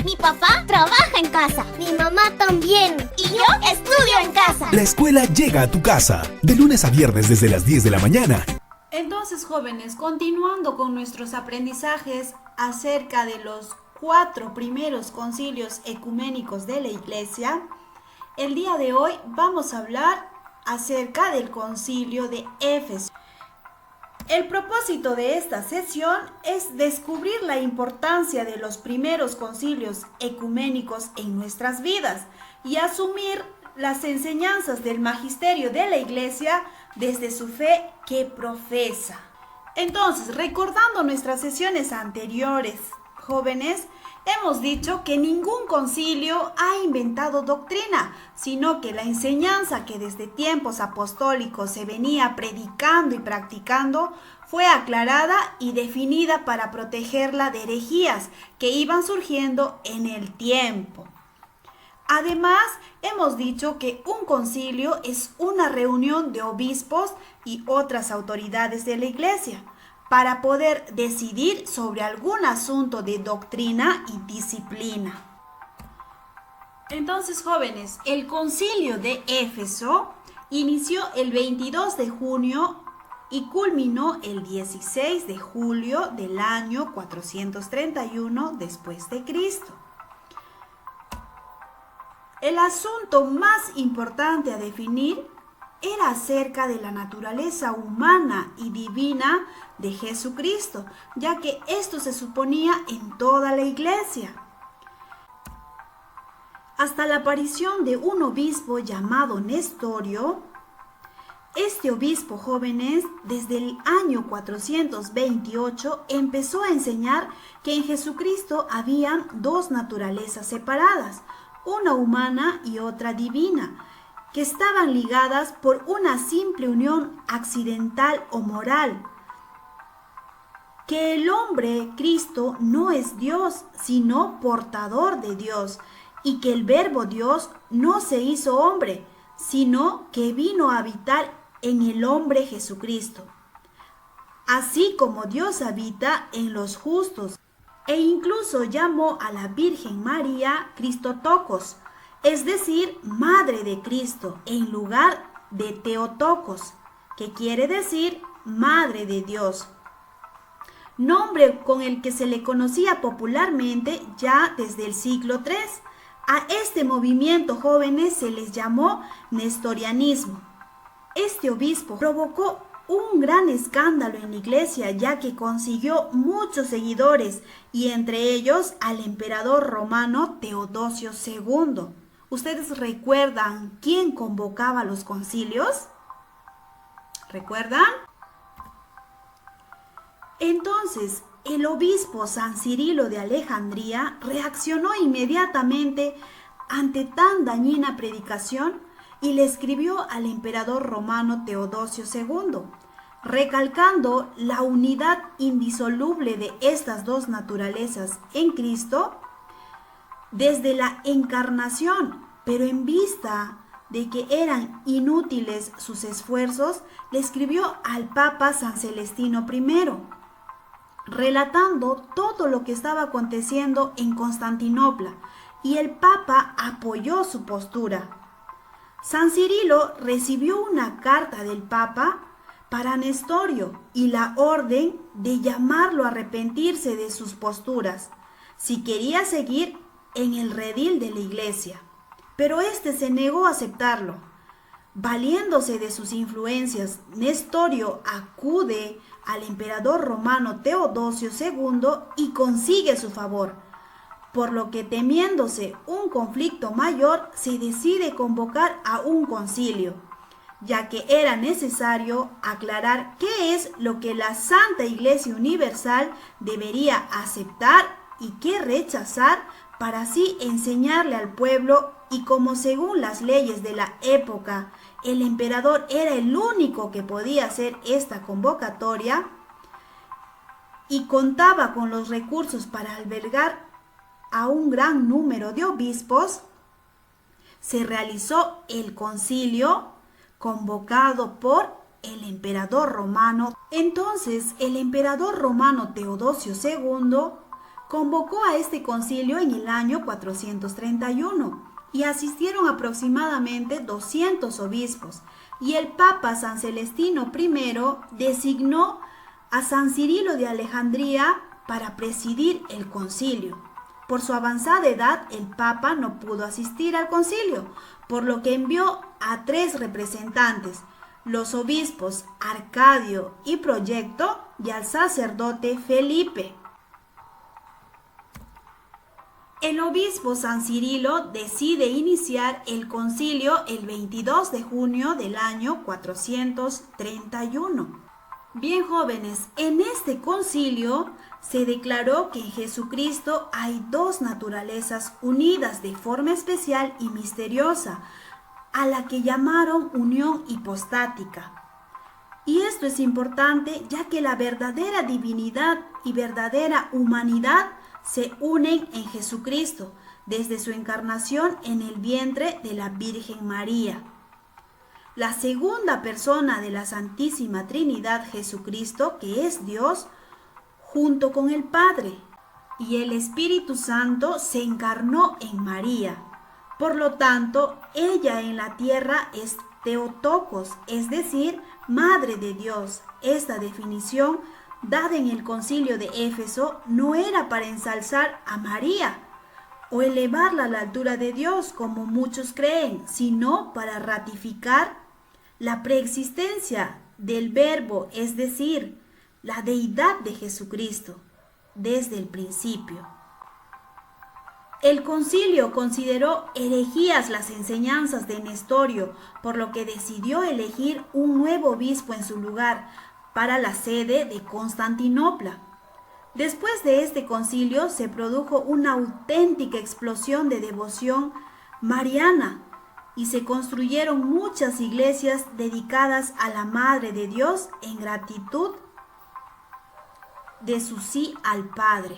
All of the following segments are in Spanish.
Mi papá trabaja en casa. Mi mamá también. Y yo estudio en casa. La escuela llega a tu casa, de lunes a viernes desde las 10 de la mañana. Entonces, jóvenes, continuando con nuestros aprendizajes acerca de los 4 primeros concilios ecuménicos de la Iglesia, el día de hoy vamos a hablar acerca del concilio de Éfeso. El propósito de esta sesión es descubrir la importancia de los primeros concilios ecuménicos en nuestras vidas y asumir las enseñanzas del magisterio de la Iglesia desde su fe que profesa. Entonces, recordando nuestras sesiones anteriores, jóvenes, hemos dicho que ningún concilio ha inventado doctrina, sino que la enseñanza que desde tiempos apostólicos se venía predicando y practicando fue aclarada y definida para protegerla de herejías que iban surgiendo en el tiempo. Además, hemos dicho que un concilio es una reunión de obispos y otras autoridades de la Iglesia para poder decidir sobre algún asunto de doctrina y disciplina. Entonces, jóvenes, el concilio de Éfeso inició el 22 de junio y culminó el 16 de julio del año 431 después de Cristo. El asunto más importante a definir era acerca de la naturaleza humana y divina de Jesucristo, ya que esto se suponía en toda la Iglesia. Hasta la aparición de un obispo llamado Nestorio, este obispo, jóvenes, desde el año 428 empezó a enseñar que en Jesucristo habían dos naturalezas separadas, una humana y otra divina, que estaban ligadas por una simple unión accidental o moral, que el hombre Cristo no es Dios, sino portador de Dios, y que el Verbo Dios no se hizo hombre, sino que vino a habitar en el hombre Jesucristo, así como Dios habita en los justos, e incluso llamó a la Virgen María Cristotocos, es decir, Madre de Cristo, en lugar de Theotokos, que quiere decir Madre de Dios, nombre con el que se le conocía popularmente ya desde el siglo III. A este movimiento, jóvenes, se les llamó nestorianismo. Este obispo provocó un gran escándalo en la Iglesia, ya que consiguió muchos seguidores, y entre ellos al emperador romano Teodosio II. ¿Ustedes recuerdan quién convocaba los concilios? ¿Recuerdan? Entonces, el obispo San Cirilo de Alejandría reaccionó inmediatamente ante tan dañina predicación y le escribió al emperador romano Teodosio II, recalcando la unidad indisoluble de estas dos naturalezas en Cristo desde la encarnación, pero en vista de que eran inútiles sus esfuerzos, le escribió al Papa San Celestino I, relatando todo lo que estaba aconteciendo en Constantinopla, y el Papa apoyó su postura. San Cirilo recibió una carta del Papa para Nestorio y la orden de llamarlo a arrepentirse de sus posturas, si quería seguir en el redil de la Iglesia. Pero este se negó a aceptarlo. Valiéndose de sus influencias, Nestorio acude al emperador romano Teodosio II y consigue su favor, por lo que, temiéndose un conflicto mayor, se decide convocar a un concilio, ya que era necesario aclarar qué es lo que la Santa Iglesia Universal debería aceptar y qué rechazar, para así enseñarle al pueblo. Y como según las leyes de la época el emperador era el único que podía hacer esta convocatoria y contaba con los recursos para albergar a un gran número de obispos, se realizó el concilio convocado por el emperador romano. Entonces el emperador romano Teodosio II convocó a este concilio en el año 431 y asistieron aproximadamente 200 obispos, y el Papa San Celestino I designó a San Cirilo de Alejandría para presidir el concilio. Por su avanzada edad, el Papa no pudo asistir al concilio, por lo que envió a 3 representantes, los obispos Arcadio y Proyecto y al sacerdote Felipe. El obispo San Cirilo decide iniciar el concilio el 22 de junio del año 431. Bien, jóvenes, en este concilio se declaró que en Jesucristo hay 2 naturalezas unidas de forma especial y misteriosa, a la que llamaron unión hipostática. Y esto es importante ya que la verdadera divinidad y verdadera humanidad se unen en Jesucristo desde su encarnación en el vientre de la Virgen María. La segunda persona de la Santísima Trinidad, Jesucristo, que es Dios, junto con el Padre, y el Espíritu Santo se encarnó en María. Por lo tanto, ella en la tierra es Theotokos, es decir, Madre de Dios. Esta definición, dada en el concilio de Éfeso, no era para ensalzar a María o elevarla a la altura de Dios, como muchos creen, sino para ratificar la preexistencia del Verbo, es decir, la deidad de Jesucristo, desde el principio. El concilio consideró herejías las enseñanzas de Nestorio, por lo que decidió elegir un nuevo obispo en su lugar para la sede de Constantinopla. Después de este concilio se produjo una auténtica explosión de devoción mariana y se construyeron muchas iglesias dedicadas a la Madre de Dios en gratitud de su sí al Padre.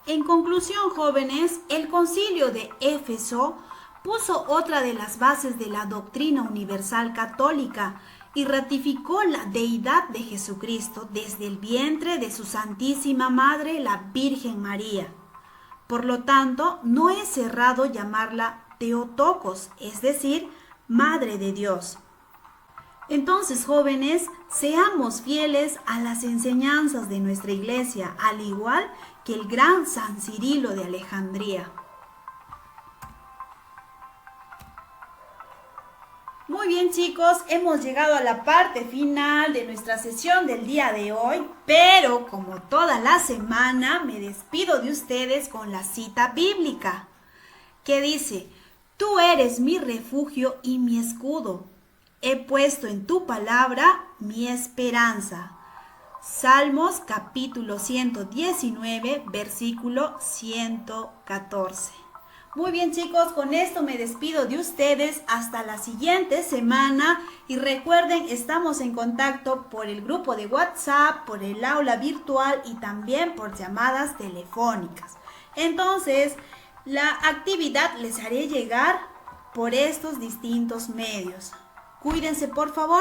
En conclusión, jóvenes, el concilio de Éfeso puso otra de las bases de la doctrina universal católica y ratificó la deidad de Jesucristo desde el vientre de su Santísima Madre, la Virgen María. Por lo tanto, no es errado llamarla Theotokos, es decir, Madre de Dios. Entonces, jóvenes, seamos fieles a las enseñanzas de nuestra iglesia, al igual que el gran San Cirilo de Alejandría. Muy bien, chicos, hemos llegado a la parte final de nuestra sesión del día de hoy, pero como toda la semana me despido de ustedes con la cita bíblica, que dice: Tú eres mi refugio y mi escudo. He puesto en tu palabra mi esperanza. Salmos capítulo 119, versículo 114. Muy bien, chicos, con esto me despido de ustedes hasta la siguiente semana y recuerden, estamos en contacto por el grupo de WhatsApp, por el aula virtual y también por llamadas telefónicas. Entonces, la actividad les haré llegar por estos distintos medios. Cuídense, por favor.